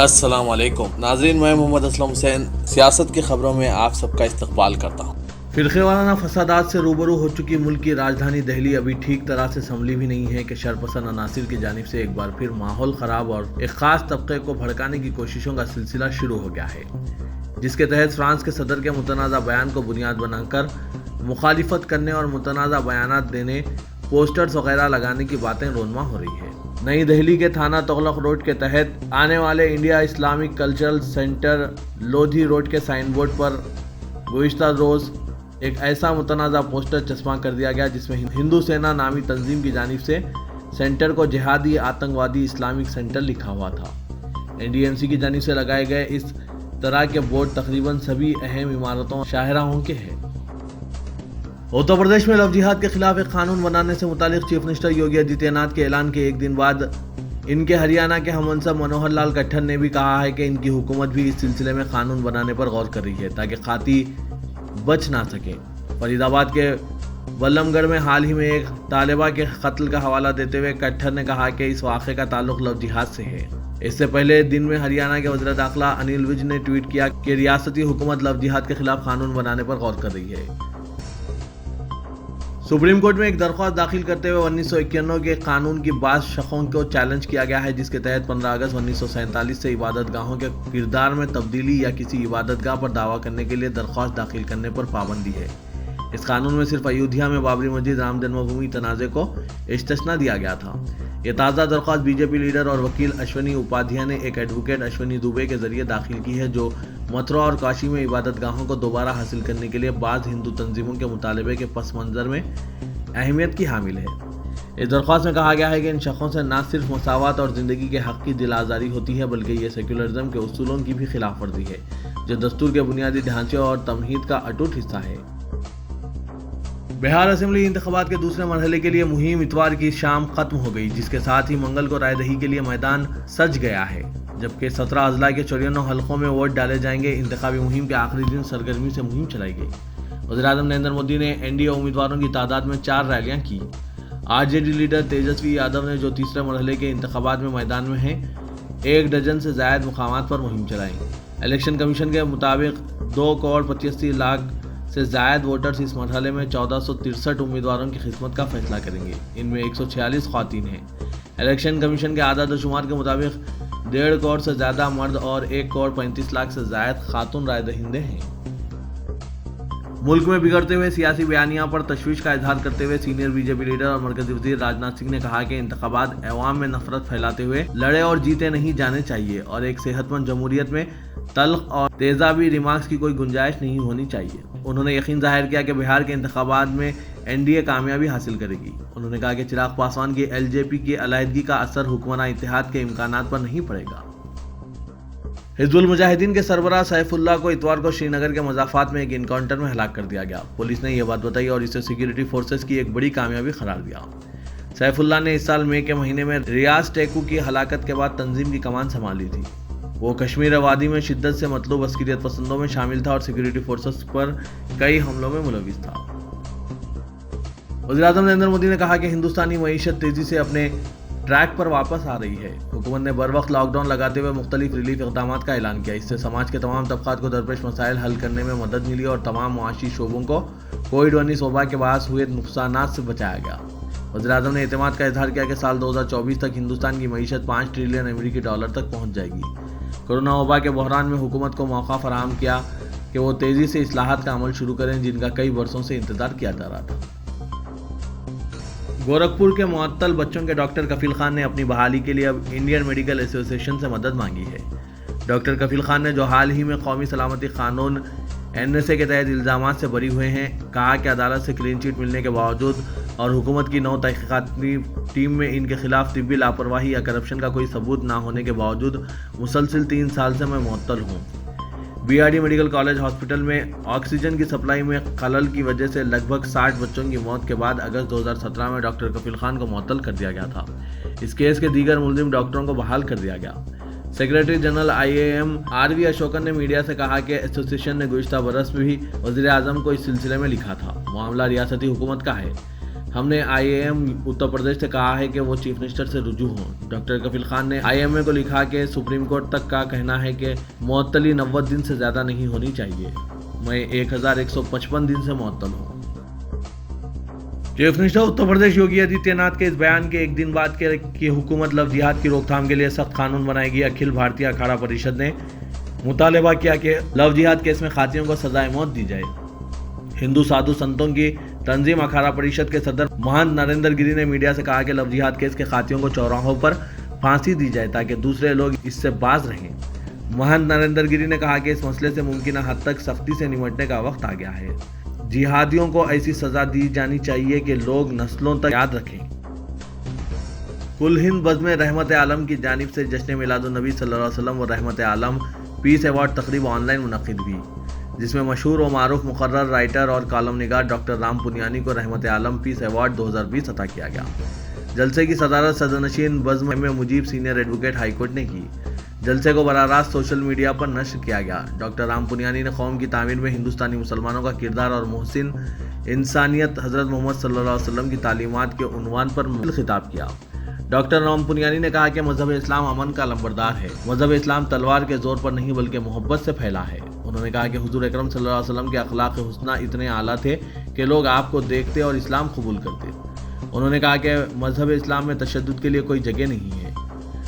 अस्सलाम वालेकुम नाजरीन, मैं मोहम्मद असलम हुसैन सियासत की खबरों में आप सबका इस्तकबाल करता हूँ। फिरके वाराना फसादात से रूबरू हो चुकी मुल्क की राजधानी दिल्ली अभी ठीक तरह से संभली भी नहीं है कि शरपसंद अनासिर की जानिब से एक बार फिर माहौल ख़राब और एक ख़ास तबके को भड़काने की कोशिशों का सिलसिला शुरू हो गया है, जिसके तहत फ्रांस के सदर के मुतनाज़ा बयान को बुनियाद बनाकर मुखालिफत करने और मुतनाज़ा बयानात देने, पोस्टर्स वगैरह लगाने की बातें रोनमा हो रही है। नई दिल्ली के थाना तुगलक रोड के तहत आने वाले India Islamic cultural centre Lodhi road के साइन बोर्ड पर गुज़िश्ता रोज़ एक ऐसा मुतनाज़ा पोस्टर चस्पा कर दिया गया जिसमें हिंदू सेना नामी तंजीम की जानिब से सेंटर को जिहादी आतंकवादी इस्लामिक सेंटर लिखा हुआ था। NDMC की जानिब से लगाए गए इस तरह के बोर्ड तकरीबन सभी अहम इमारतों शाहराहों के हैं। उत्तर प्रदेश में लव जिहाद के खिलाफ एक कानून बनाने से मुतालिक चीफ मिनिस्टर योगी आदित्यनाथ के ऐलान के एक दिन बाद इनके हरियाणा के हममनसब मनोहर लाल खट्टर ने भी कहा है कि इनकी हुकूमत भी इस सिलसिले में कानून बनाने पर गौर कर रही है ताकि खाती बच ना सके। फरीदाबाद के बल्लमगढ़ में हाल ही में एक तालिबा के कत्ल का हवाला देते हुए खट्टर ने कहा कि इस वाक़े का ताल्लुक लव जिहाद से है। इससे पहले दिन में हरियाणा के वज़ीर दाखिला अनिल विज ने ट्वीट किया कि रियासती हुकूमत लव जिहाद के खिलाफ कानून बनाने पर गौर कर रही है। सुप्रीम कोर्ट में एक दरख्वास्त दाखिल करते हुए 1991 के कानून की बाज़ शक़ों को चैलेंज किया गया है, जिसके तहत 15 अगस्त 1947 से इबादतगाहों के किरदार में तब्दीली या किसी इबादतगाह पर दावा करने के लिए दरख्वास्त दाखिल करने पर पाबंदी है। इस कानून में सिर्फ अयोध्या में बाबरी मस्जिद राम जन्मभूमि तनाज़े को इस्तिस्ना दिया गया था। ये ताज़ा दरख्वास्त बीजेपी लीडर और वकील अश्विनी उपाध्याय ने एक एडवोकेट अश्विनी दुबे के जरिए दाखिल की है, जो मथुरा और काशी में इबादतगाहों को दोबारा हासिल करने के लिए बाज़ हिंदू तंजीमों के मुतालबे के पस मंज़र में अहमियत की हामिल है। इस दरख्वास्त में कहा गया है कि इन शख्सों से न सिर्फ मसावत और ज़िंदगी के हक़ की दिल आज़ारी होती है, बल्कि ये सेकुलरिज्म के उसूलों की भी खिलाफ वर्जी है, जो दस्तूर के बुनियादी ढांचे और तमहीद का अटूट हिस्सा है। बिहार असेंबली इंतखाबात के दूसरे मरहले के लिए मुहिम इतवार की शाम खत्म हो गई, जिसके साथ ही मंगल को रायदही के लिए मैदान सज गया है, जबकि 17 अजला के 94 हलकों में वोट डाले जाएंगे। इंतखाबी मुहिम के आखिरी दिन सरगर्मी से मुहिम चलाई गई। वज़ीर-ए-आज़म नरेंद्र मोदी ने NDA उम्मीदवारों की तादाद में 4 रैलियां की। RJD लीडर तेजस्वी यादव ने, जो तीसरे मरहले के इंतखाबात में मैदान में हैं, 1 डजन से ज़ायद मुकामात पर मुहिम चलाई। इलेक्शन कमीशन के मुताबिक 2 करोड़ 85 लाख से ज़ायद वोटर्स इस मरहले में 1463 उम्मीदवारों की खिदमत का फैसला करेंगे। इनमें 146 ख़वातीन हैं। इलेक्शन कमीशन के आदाद शुमार के मुताबिक 1.5 करोड़ से ज़्यादा मर्द और 1 करोड़ 35 लाख से ज़ायद खातून राय दहिंदे हैं। मुल्क में बिगड़ते हुए सियासी बयानिया पर तशवीश का इजहार करते हुए सीनियर बीजेपी लीडर और मरकजी वज़ीर राजनाथ सिंह ने कहा कि इंतखाबात अवाम में नफरत फैलाते हुए लड़े और जीते नहीं जाने चाहिए और एक सेहतमंद जमहूरियत में तल्ख और तेजाबी रिमार्क्स की कोई गुंजाइश नहीं होनी चाहिए। उन्होंने यकीन जाहिर किया कि बिहार के इंतखाबात में NDA कामयाबी हासिल करेगी। उन्होंने कहा कि चिराग पासवान की LJP की अलहदगी का असर हुक्मरान इत्तेहाद के इम्कानात पर नहीं पड़ेगा। हिजबुल मुजाहिदीन के सरबराह सैफुल्लाह को इतवार को श्रीनगर के मज़ाफ़ात में एक इनकाउंटर में हलाक कर दिया गया। पुलिस ने यह बात बताई और इसे सिक्योरिटी फोर्सेस की एक बड़ी कामयाबी करार दिया। सैफुल्लाह ने इस साल मई के महीने में रियाज टेकू की हलाकत के बाद तंजीम की कमान संभाली थी। वो कश्मीर वादी में शिद्दत से मतलूब अस्करियत पसंदों में शामिल था और सिक्योरिटी फोर्सेस पर कई हमलों में मुलविस था। वज़ीर-ए-आज़म नरेंद्र मोदी ने कहा कि हिंदुस्तानी मईशत तेज़ी से अपने ट्रैक पर वापस आ रही है। हुकूमत ने बर वक्त लॉकडाउन लगाते हुए मुख्तलिफ रिलीफ इक़दाम का ऐलान किया। इससे समाज के तमाम तबक़ात को दरपेश मसाइल हल करने में मदद मिली और तमाम मुआशी शोबों को कोविड-19 वबा के बायस हुए नुकसानात से बचाया गया। वज़ीर-ए-आज़म ने एतमाद का इजहार किया कि साल 2024 तक हिंदुस्तान की मईशत $5 ट्रिलियन अमेरिकी डॉलर तक पहुँच जाएगी। कोरोना वबा के बहरान में हुकूमत को मौका फराहम किया कि वो तेज़ी से इस्लाहात का अमल शुरू करें, जिनका कई वर्षों से इंतजार किया जा रहा था। गोरखपुर के मुअत्तल बच्चों के डॉक्टर कफील खान ने अपनी बहाली के लिए अब इंडियन मेडिकल एसोसिएशन से मदद मांगी है। डॉक्टर कफील खान ने, जो हाल ही में कौमी सलामती कानून NSA के तहत इल्ज़ामात से बरी हुए हैं, कहा कि अदालत से क्लीन चिट मिलने के बावजूद और हुकूमत की 9 तहक़ीक़ाती टीम में इनके खिलाफ तिब्बी लापरवाही या करप्शन का कोई सबूत ना होने के बावजूद मुसलसिल 3 साल से मैं मुअत्तल हूँ। BRD मेडिकल कॉलेज हॉस्पिटल में ऑक्सीजन की सप्लाई में खलल की वजह से लगभग 60 बच्चों की मौत के बाद अगस्त 2017 में डॉक्टर कफील खान को मुअत्तल कर दिया गया था। इस केस के दीगर मुलजिम डॉक्टरों को बहाल कर दिया गया। Secretary general IAM RV Ashokan ने मीडिया से कहा कि एसोसिएशन ने गुज़िश्ता बरस भी वज़ीर-ए-आज़म को इस सिलसिले में लिखा था। मामला रियासती हुकूमत का है। ہم نے IIM اتر پردیش سے کہا ہے کہ وہ چیف منسٹر سے رجوع ہوں۔ ڈاکٹر کفیل خان نے IMA کو لکھا کہ سپریم کورٹ تک کا کہنا ہے کہ معطلی 90 دن سے زیادہ نہیں ہونی چاہیے، میں 1155 دن سے معطل ہوں۔ چیف منسٹر اتر پردیش یوگی آدتیہ ناتھ کے اس بیان کے ایک دن بعد کہ حکومت لو جہاد کی روک تھام کے لیے سخت قانون بنائے گی، اکھل بھارتیہ اکھاڑا پریشد نے مطالبہ کیا کہ لو جہاد کیس میں قاتلوں کو سزائے موت دی جائے۔ ہندو سادھو سنتوں کی تنظیم اکھاڑا پریشد کے صدر مہنت نریندر گری نے میڈیا سے کہا کہ لو جہاد کیس کے قاتلوں کو چوراہوں پر پھانسی دی جائے تاکہ دوسرے لوگ اس سے باز رہیں۔ مہنت نریندر گری نے کہا کہ اس مسئلے سے ممکنہ حد تک سختی سے نمٹنے کا وقت آ گیا ہے، جہادیوں کو ایسی سزا دی جانی چاہیے کہ لوگ نسلوں تک یاد رکھیں۔ کل ہند بزم رحمت عالم کی جانب سے جشن میلاد النبی صلی اللہ علیہ وسلم و رحمت عالم پیس ایوارڈ تقریب آن لائن منعقد ہوئی، جس میں مشہور و معروف مقرر رائٹر اور کالم نگار ڈاکٹر رام پونیانی کو رحمت عالم پیس ایوارڈ 2020 عطا کیا گیا۔ جلسے کی صدارت صدرنشین بزم Mujeeb senior advocate high court نے کی۔ جلسے کو براہ راست سوشل میڈیا پر نشر کیا گیا۔ ڈاکٹر رام پونیانی نے قوم کی تعمیر میں ہندوستانی مسلمانوں کا کردار اور محسن انسانیت حضرت محمد صلی اللہ علیہ وسلم کی تعلیمات کے عنوان پر خطاب کیا۔ ڈاکٹر رام پونیانی نے کہا کہ مذہب اسلام امن کا علمبردار ہے، مذہب اسلام تلوار کے زور پر نہیں بلکہ محبت سے پھیلا ہے۔ انہوں نے کہا کہ حضور اکرم صلی اللہ علیہ وسلم کے اخلاق حسنہ اتنے اعلیٰ تھے کہ لوگ آپ کو دیکھتے اور اسلام قبول کرتے۔ انہوں نے کہا کہ مذہب اسلام میں تشدد کے لیے کوئی جگہ نہیں ہے۔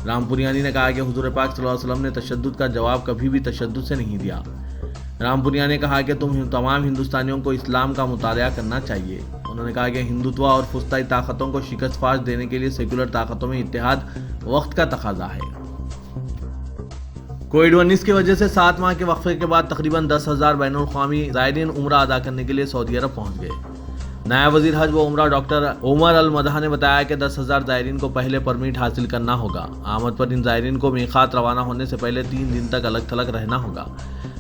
رام پونیانی نے کہا کہ حضور پاک صلی اللہ علیہ وسلم نے تشدد کا جواب کبھی بھی تشدد سے نہیں دیا۔ رام پونیانی نے کہا کہ تمام ہندوستانیوں کو اسلام کا مطالعہ کرنا چاہیے۔ انہوں نے کہا کہ ہندوتوا اور فسطائی طاقتوں کو شکست فاش دینے کے لیے سیکولر طاقتوں میں اتحاد وقت کا تقاضا ہے۔ کووڈ-19 کی وجہ سے 7 ماہ کے وقفے کے بعد تقریباً 10,000 بین الاقوامی زائرین عمرہ ادا کرنے کے لیے سعودی عرب پہنچ گئے۔ نائب وزیر حج و عمرہ ڈاکٹر عمر المدح نے بتایا کہ 10,000 زائرین کو پہلے پرمٹ حاصل کرنا ہوگا۔ آمد پر ان زائرین کو میقات روانہ ہونے سے پہلے 3 دن تک الگ تھلگ رہنا ہوگا۔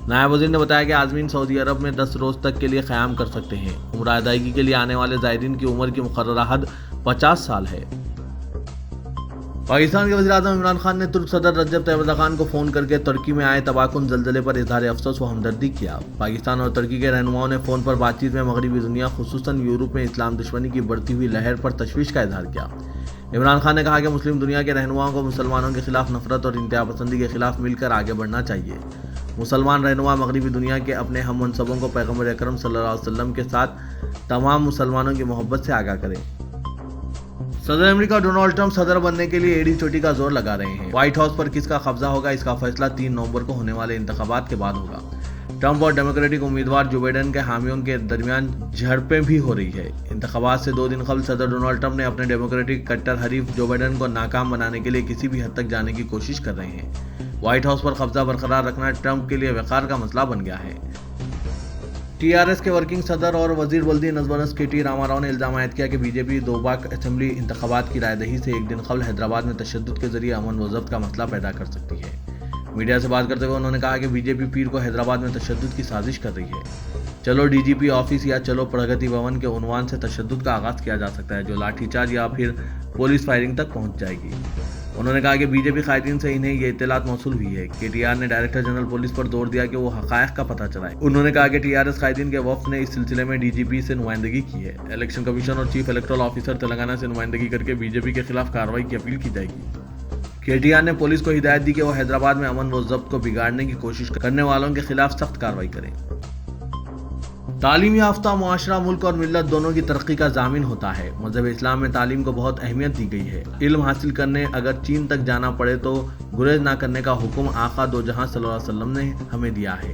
نائب وزیر نے بتایا کہ عازمین سعودی عرب میں 10 روز تک کے لیے قیام کر سکتے ہیں۔ عمرہ ادائیگی کے لیے آنے والے زائرین کی عمر کی مقررہ حد 50 سال ہے۔ پاکستان کے وزیر اعظم عمران خان نے ترک صدر رجب طیب اردوغان کو فون کر کے ترکی میں آئے تباہ کن زلزلے پر اظہار افسوس و ہمدردی کیا۔ پاکستان اور ترکی کے رہنماؤں نے فون پر بات چیت میں مغربی دنیا خصوصاً یورپ میں اسلام دشمنی کی بڑھتی ہوئی لہر پر تشویش کا اظہار کیا۔ عمران خان نے کہا کہ مسلم دنیا کے رہنماؤں کو مسلمانوں کے خلاف نفرت اور انتہا پسندی کے خلاف مل کر آگے بڑھنا چاہیے۔ مسلمان رہنما مغربی دنیا کے اپنے ہم منصبوں کو پیغمبر اکرم صلی اللہ علیہ وسلم کے ساتھ تمام مسلمانوں کی محبت سے آگاہ کریں۔ صدر امریکہ ڈونلڈ ٹرمپ صدر بننے کے لیے ایڑی چوٹی کا زور لگا رہے ہیں۔ وائٹ ہاؤس پر کس کا قبضہ ہوگا، اس کا فیصلہ 3 نومبر کو ہونے والے انتخابات کے بعد ہوگا۔ ٹرمپ اور ڈیموکریٹک امیدوار جو بائیڈن کے حامیوں کے درمیان جھڑپیں بھی ہو رہی ہے۔ انتخابات سے 2 دن قبل صدر ڈونلڈ ٹرمپ نے اپنے ڈیموکریٹک کٹر حریف جو بائیڈن کو ناکام بنانے کے لیے کسی بھی حد تک جانے کی کوشش کر رہے ہیں۔ وائٹ ہاؤس پر قبضہ برقرار رکھنا ٹرمپ کے لیے وقار کا مسئلہ بن گیا ہے۔ TRS کے ورکنگ صدر اور وزیر بلدی نظم و نسق KT راما راؤ نے الزام عائد کیا کہ BJP دوباک اسمبلی انتخابات کی رائے دہی سے 1 دن قبل حیدرآباد میں تشدد کے ذریعے امن و ضبط کا مسئلہ پیدا کر سکتی ہے۔ میڈیا سے بات کرتے ہوئے انہوں نے کہا کہ BJP پیر کو حیدرآباد میں تشدد کی سازش کر رہی ہے۔ چلو DGP آفس یا چلو پرگتی بھون کے عنوان سے تشدد کا آغاز کیا جا سکتا ہے، جو لاٹھی چارج یا پھر پولیس فائرنگ تک پہنچ جائے گی۔ انہوں نے کہا کہ BJP قائدین سے انہیں یہ اطلاعات موصول ہوئی ہے۔ KTR نے ڈائریکٹر جنرل پولیس پر زور دیا کہ وہ حقائق کا پتہ چلائے۔ انہوں نے کہا کہ TRS قائدین کے وفد نے اس سلسلے میں DGP سے نمائندگی کی ہے۔ الیکشن کمیشن اور چیف الیکٹورل آفیسر تلنگانہ سے نمائندگی کر کے BJP کے خلاف کارروائی کی اپیل کی جائے گی۔ KTR نے پولیس کو ہدایت دی کہ وہ حیدرآباد میں امن و ضبط کو بگاڑنے کی کوشش کرنے والوں کے خلاف سخت کارروائی کریں۔ تعلیم یافتہ معاشرہ ملک اور ملت دونوں کی ترقی کا ضامن ہوتا ہے۔ مذہب اسلام میں تعلیم کو بہت اہمیت دی گئی ہے۔ علم حاصل کرنے اگر چین تک جانا پڑے تو گریز نہ کرنے کا حکم آقا دو جہاں صلی اللہ علیہ وسلم نے ہمیں دیا ہے۔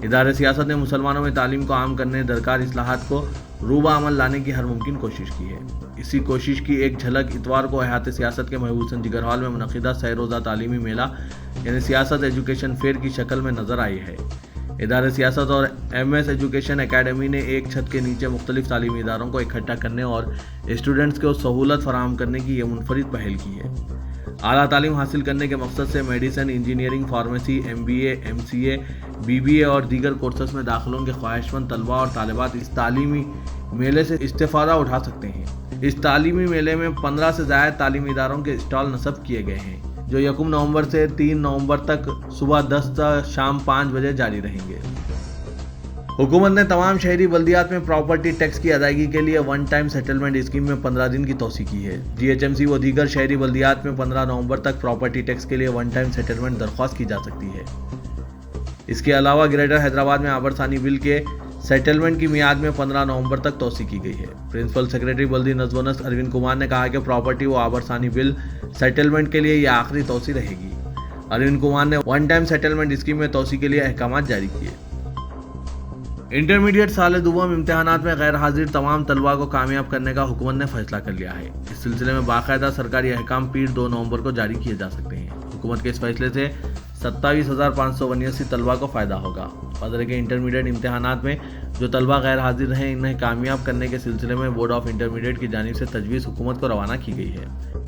ادارے سیاست نے مسلمانوں میں تعلیم کو عام کرنے درکار اصلاحات کو روبہ عمل لانے کی ہر ممکن کوشش کی ہے۔ اسی کوشش کی ایک جھلک اتوار کو احاطہ سیاست کے محبوب حسن جگر ہال میں منعقدہ 100 روزہ تعلیمی میلہ یعنی سیاست ایجوکیشن فیئر کی شکل میں نظر آئی ہے۔ ادارے سیاست اور MS ایجوکیشن اکیڈمی نے ایک چھت کے نیچے مختلف تعلیمی اداروں کو اکٹھا کرنے اور اسٹوڈنٹس کو سہولت فراہم کرنے کی یہ منفرد پہل کی ہے۔ اعلیٰ تعلیم حاصل کرنے کے مقصد سے medicine, engineering, pharmacy, MBA، MCA، BBA اور دیگر کورسز میں داخلوں کے خواہش مند طلباء اور طالبات اس تعلیمی میلے سے استفادہ اٹھا سکتے ہیں۔ اس تعلیمی میلے میں 15 سے زائد تعلیمی اداروں کے اسٹال نصب کیے گئے ہیں، جو 1 نومبر سے 3 نومبر تک صبح 10 تا شام 5 بجے جاری رہیں گے۔ हुकूमत ने तमाम शहरी बल्दियात में प्रॉपर्टी टैक्स की अदायगी के लिए वन टाइम सेटलमेंट स्कीम में 15 दिन की तोसी की है। जीएचएमसी व दीगर शहरी बल्दियात में 15 नवंबर तक प्रॉपर्टी टैक्स के लिए वन टाइम सेटलमेंट दरख्वास्त की जा सकती है। इसके अलावा ग्रेटर हैदराबाद में आबरसानी बिल के सेटलमेंट की मियाद में 15 नवंबर तक तोसी की गई है। प्रिंसिपल सेक्रेटरी बल्दी नज़्म व नस्र अरविंद कुमार ने कहा कि प्रॉपर्टी व आबरसानी बिल सेटलमेंट के लिए यह आखिरी तोसी रहेगी। अरविंद कुमार ने वन टाइम सेटलमेंट स्कीम में तोसी के लिए अहकाम जारी किए। इंटरमीडिएट साल दुवम इम्तिहानात में गैर हाजिर तमाम तलबा को कामयाब करने का हुकूमत ने फैसला कर लिया है। इस सिलसिले में बाकायदा सरकारी अहकाम पीर 2 नवंबर को जारी किए जा सकते हैं। हुकूमत के इस फैसले से 27,579 तलबा को फ़ायदा होगा। पदर के इंटरमीडिएट इम्तिहानात में जो तलबा गैर हाजिर हैं, इन्हें कामयाब करने के सिलसिले में बोर्ड ऑफ इंटरमीडिएट की जानिब से तजवीज़ हुकूमत को रवाना की गई है।